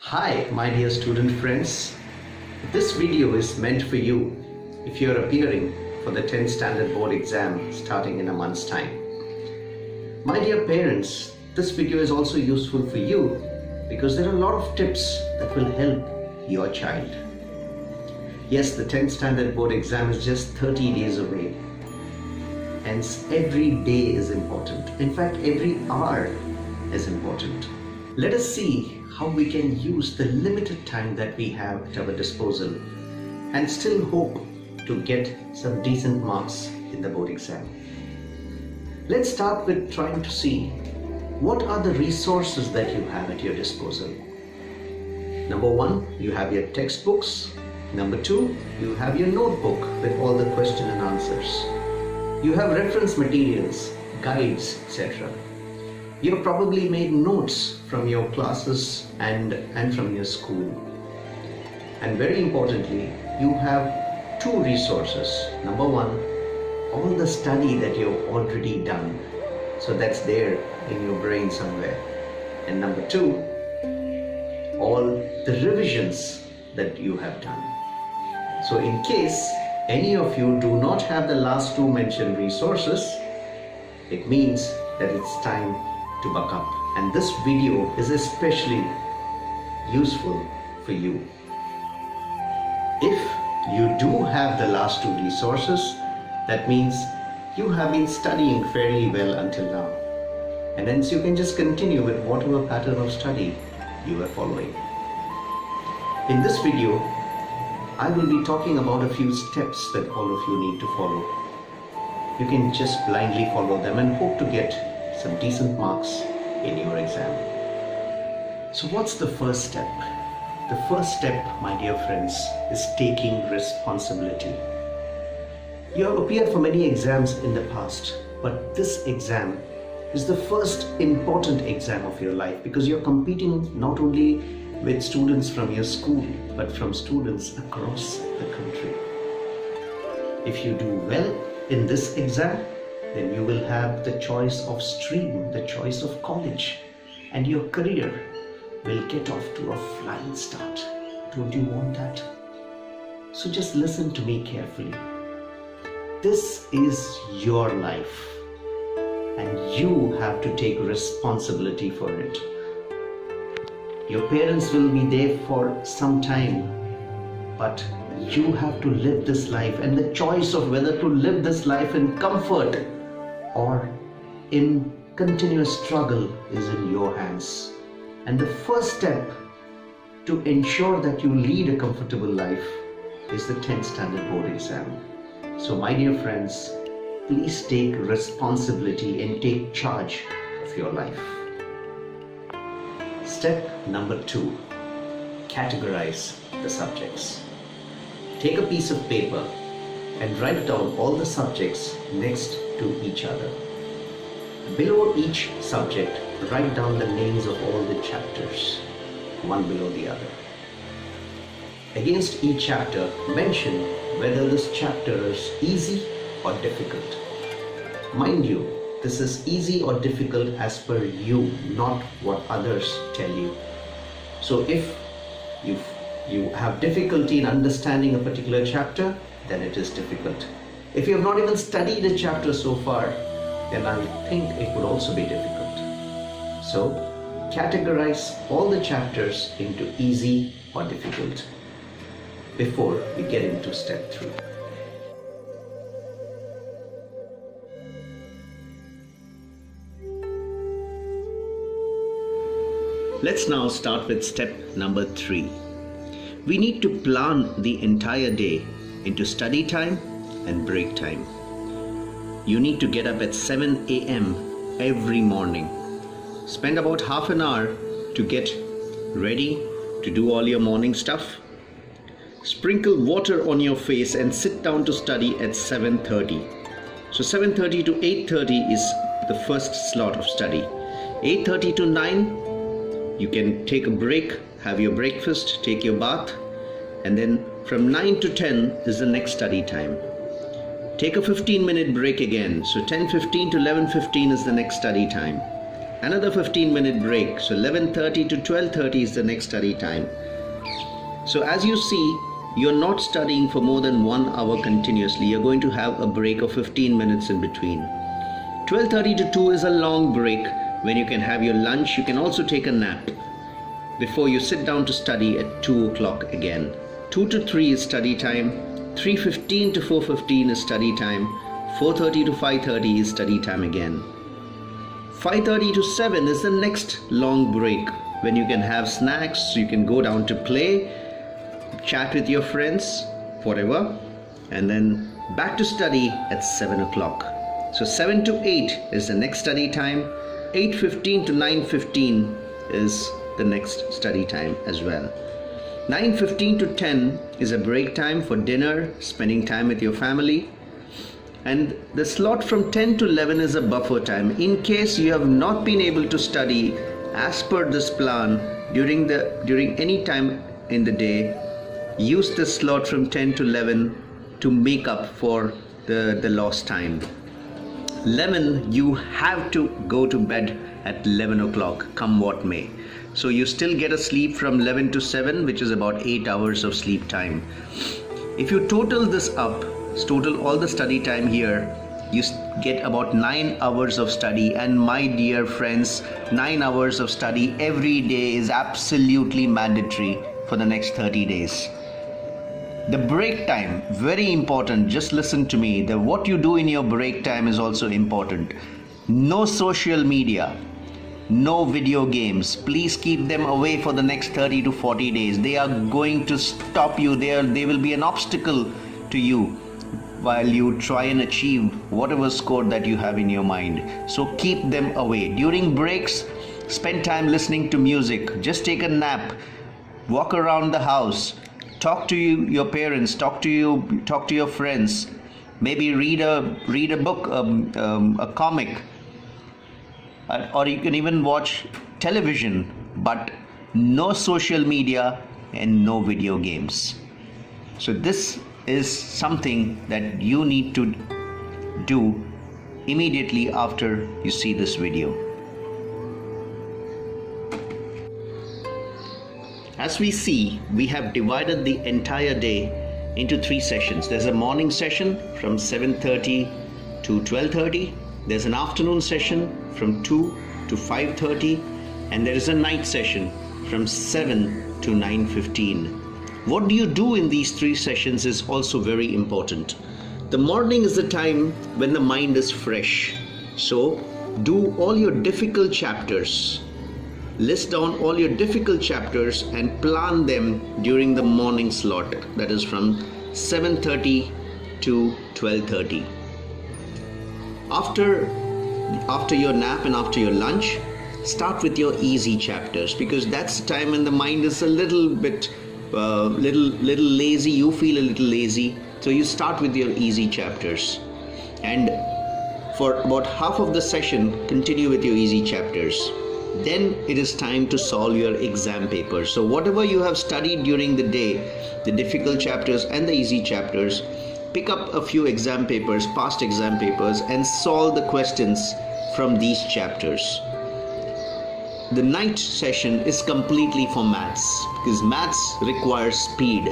Hi, my dear student friends. This video is meant for you if you are appearing for the 10th Standard Board exam starting in a month's time. My dear parents, this video is also useful for you because there are a lot of tips that will help your child. Yes, the 10th Standard Board exam is just 30 days away. Hence, every day is important. In fact, every hour is important. Let us see how we can use the limited time that we have at our disposal and still hope to get some decent marks in the board exam. Let's start with trying to see what are the resources that you have at your disposal. Number one, you have your textbooks. Number two, you have your notebook with all the question and answers. You have reference materials, guides, etc. You have probably made notes from your classes and from your school. And very importantly, you have two resources. Number one, all the study that you've already done. So that's there in your brain somewhere. And number two, all the revisions that you have done. So in case any of you do not have the last two mentioned resources, it means that it's time to buck up. And this video is especially useful for you. If you do have the last two resources, that means you have been studying fairly well until now. And hence you can just continue with whatever pattern of study you are following. In this video, I will be talking about a few steps that all of you need to follow. You can just blindly follow them and hope to get some decent marks in your exam. So what's the first step? The first step, my dear friends, is taking responsibility. You have appeared for many exams in the past, but this exam is the first important exam of your life because you're competing not only with students from your school, but from students across the country. If you do well in this exam, then you will have the choice of stream, the choice of college, and your career will get off to a flying start. Don't you want that? So just listen to me carefully. This is your life, and you have to take responsibility for it. Your parents will be there for some time, but you have to live this life, and the choice of whether to live this life in comfort or in continuous struggle is in your hands. And the first step to ensure that you lead a comfortable life is the 10th Standard Board exam. So my dear friends, please take responsibility and take charge of your life. Step number 2, categorize the subjects. Take a piece of paper and write down all the subjects next to each other. Below each subject, write down the names of all the chapters, one below the other. Against each chapter, mention whether this chapter is easy or difficult. Mind you, this is easy or difficult as per you, not what others tell you. So if you have difficulty in understanding a particular chapter, then it is difficult. If you have not even studied a chapter so far, then I think it would also be difficult. So, categorize all the chapters into easy or difficult before we get into step 3. Let's now start with step number 3. We need to plan the entire day into study time and break time. You need to get up at 7 a.m. every morning. Spend about half an hour to get ready to do all your morning stuff. Sprinkle water on your face and sit down to study at 7:30. So 7:30 to 8:30 is the first slot of study. 8:30 to 9, you can take a break, have your breakfast, take your bath, and then from 9 to 10 is the next study time. Take a 15-minute break again. So 10:15 to 11:15 is the next study time. another 15-minute break. So 11:30 to 12:30 is the next study time. So as you see, you're not studying for more than 1 hour continuously. You're going to have a break of 15 minutes in between. 12:30 to 2 is a long break when you can have your lunch. You can also take a nap before you sit down to study at 2 o'clock again. 2 to 3 is study time. 3:15 to 4:15 is study time. 4:30 to 5:30 is study time again. 5:30 to 7 is the next long break when you can have snacks, you can go down to play, chat with your friends, whatever, and then back to study at 7 o'clock. So 7 to 8 is the next study time. 8:15 to 9:15 is the next study time as well. 9:15 to 10 is a break time for dinner, spending time with your family. And the slot from 10 to 11 is a buffer time. In case you have not been able to study as per this plan during any time in the day, use the slot from 10 to 11 to make up for the lost time. 11, you have to go to bed at 11 o'clock, come what may. So you still get a sleep from 11 to 7, which is about 8 hours of sleep time. If you total this up, total all the study time here, you get about 9 hours of study. And my dear friends, 9 hours of study every day is absolutely mandatory for the next 30 days. The break time, very important. Just listen to me. What you do in your break time is also important. No social media, no video games. Please keep them away for the next 30 to 40 days. They are going to stop you. They will be an obstacle to you while you try and achieve whatever score that you have in your mind. So keep them away. During breaks, spend time listening to music. Just take a nap. Walk around the house. Talk to your parents. Talk to your friends. Maybe read a book, a comic, or you can even watch television. But no social media and no video games. So this is something that you need to do immediately after you see this video. As we see, we have divided the entire day into 3 sessions. There's a morning session from 7:30 to 12:30. There's an afternoon session from 2 to 5:30. And there is a night session from 7 to 9:15. What do you do in these 3 sessions is also very important. The morning is the time when the mind is fresh. So do all your difficult chapters. List down all your difficult chapters and plan them during the morning slot. That is from 7:30 to 12:30. After your nap and after your lunch, start with your easy chapters, because that's the time when the mind is a little bit little lazy. You feel a little lazy, so you start with your easy chapters, and for about half of the session continue with your easy chapters. Then it is time to solve your exam paper. So whatever you have studied during the day, the difficult chapters and the easy chapters, pick up a few exam papers, past exam papers, and solve the questions from these chapters. The night session is completely for maths, because maths requires speed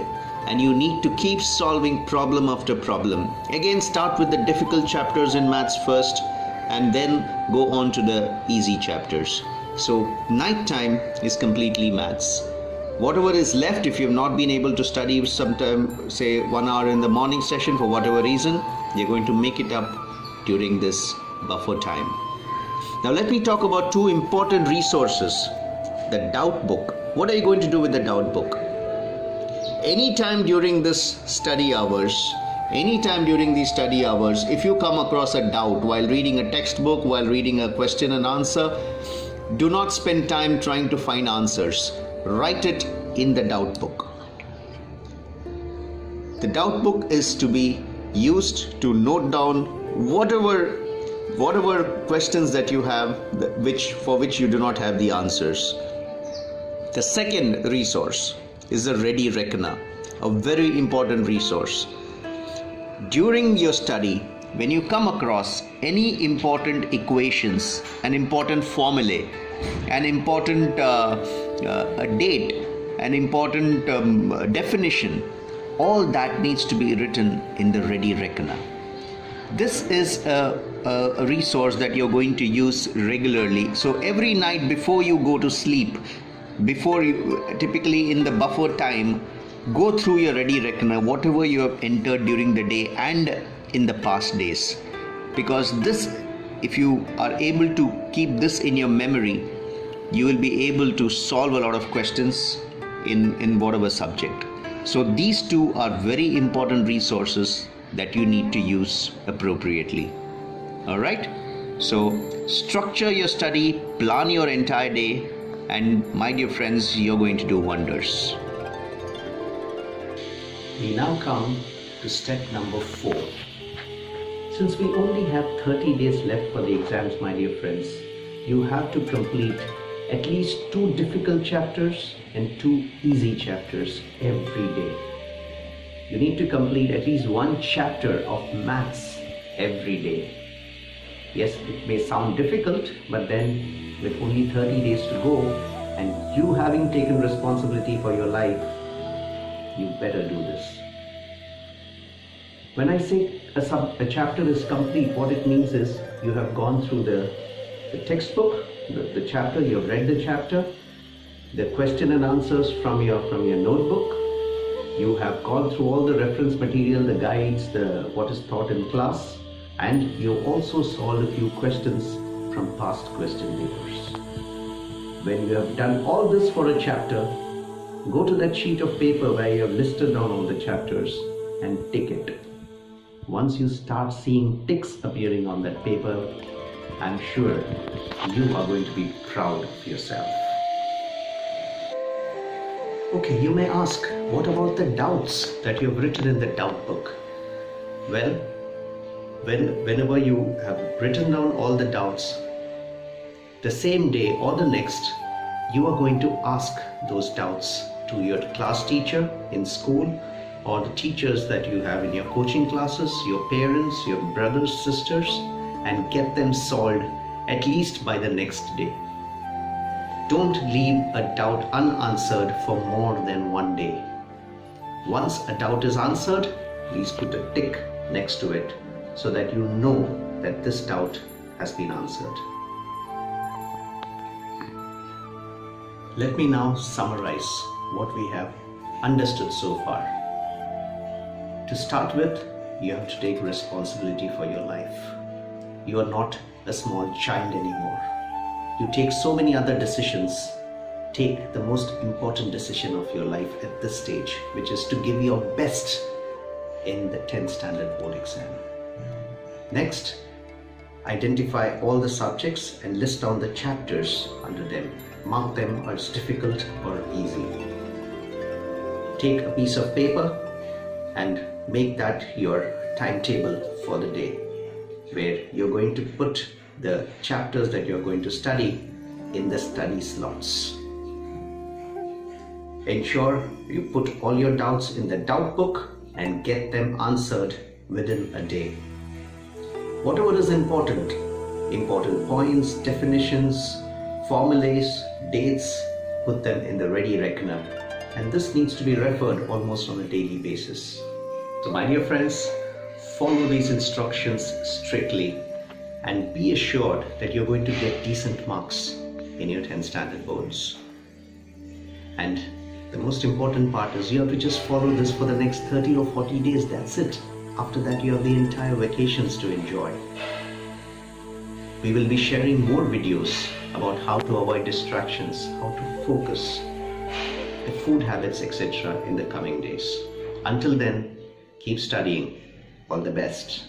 and you need to keep solving problem after problem. Again, start with the difficult chapters in maths first and then go on to the easy chapters. So night time is completely maths. Whatever is left, if you have not been able to study sometime, say 1 hour in the morning session for whatever reason, you're going to make it up during this buffer time. Now let me talk about 2 important resources. The doubt book. What are you going to do with the doubt book? Anytime during these study hours, if you come across a doubt while reading a textbook, while reading a question and answer, do not spend time trying to find answers. Write it in the doubt book. The doubt book is to be used to note down whatever questions that you have for which you do not have the answers. The second resource is a ready reckoner, a very important resource. During your study, when you come across any important equations, an important formulae, an important a date, an important definition, all that needs to be written in the ready reckoner. This is a resource that you're going to use regularly. So every night before you go to sleep, before you, typically in the buffer time, go through your ready reckoner, whatever you have entered during the day and in the past days. Because this, if you are able to keep this in your memory, you will be able to solve a lot of questions in whatever subject. So these two are very important resources that you need to use appropriately. All right? So structure your study, plan your entire day, and my dear friends, you're going to do wonders. We now come to step number 4. Since we only have 30 days left for the exams, my dear friends, you have to complete at least 2 difficult chapters and 2 easy chapters every day. You need to complete at least 1 chapter of maths every day. Yes, it may sound difficult, but then with only 30 days to go and you having taken responsibility for your life, you better do this. When I say a chapter is complete, what it means is you have gone through the textbook, the chapter, you have read the chapter, the question and answers from your notebook, you have gone through all the reference material, the guides, what is taught in class, and you also solved a few questions from past question papers. When you have done all this for a chapter, go to that sheet of paper where you have listed down all the chapters and tick it. Once you start seeing ticks appearing on that paper, I'm sure you are going to be proud of yourself. Okay, you may ask, what about the doubts that you've written in the doubt book? Well, whenever you have written down all the doubts, the same day or the next, you are going to ask those doubts to your class teacher in school, or the teachers that you have in your coaching classes, your parents, your brothers, sisters, and get them solved at least by the next day. Don't leave a doubt unanswered for more than 1 day. Once a doubt is answered, please put a tick next to it so that you know that this doubt has been answered. Let me now summarize what we have understood so far. To start with, you have to take responsibility for your life. You are not a small child anymore. You take so many other decisions. Take the most important decision of your life at this stage, which is to give your best in the 10th standard board exam. Next, identify all the subjects and list down the chapters under them. Mark them as difficult or easy. Take a piece of paper and make that your timetable for the day, where you're going to put the chapters that you're going to study in the study slots. Ensure you put all your doubts in the doubt book and get them answered within a day. Whatever is important points, definitions, formulas, dates, put them in the ready reckoner. And this needs to be referred almost on a daily basis. So my dear friends, follow these instructions strictly and be assured that you're going to get decent marks in your 10th standard boards. And the most important part is you have to just follow this for the next 30 or 40 days. That's it. After that, you have the entire vacations to enjoy. We will be sharing more videos about how to avoid distractions, how to focus, the food habits, etc. in the coming days. Until then, keep studying. All the best.